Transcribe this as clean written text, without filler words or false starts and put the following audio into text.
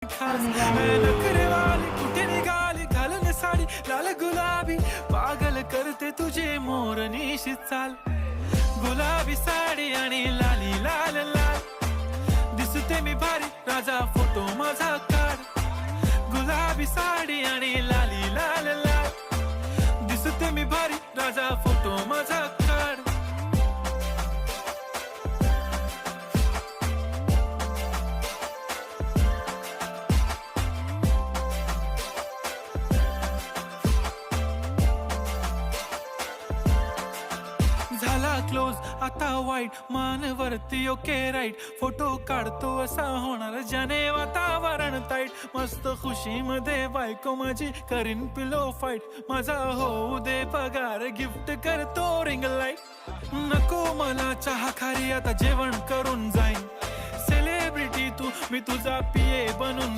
खास नखरेवाली कुठे निघाली घालून साडी लाल गुलाबी पागल करते तुझे मोरनीशी चाल गुलाबी साडी आणि लाली लाल लाल दिसते मी भारी राजा फोटो माझा काढ गुलाबी साडी आणि लाली लाल लाल दिसते मी भारी राजा फोटो माझा काढ झाला क्लोज आता वाईट मानवरती ओके राईट फोटो काढतो असा होणार ज्याने वातावरण ताईट मस्त खुशी मध्ये बायको माझी करीन पिलो फाईट माझा होऊ दे पगार गिफ्ट करतो रिंग लाईट नको मला चहा खारी आता जेवण करून जाईन सेलिब्रिटी तू मी तुझा पिये बनून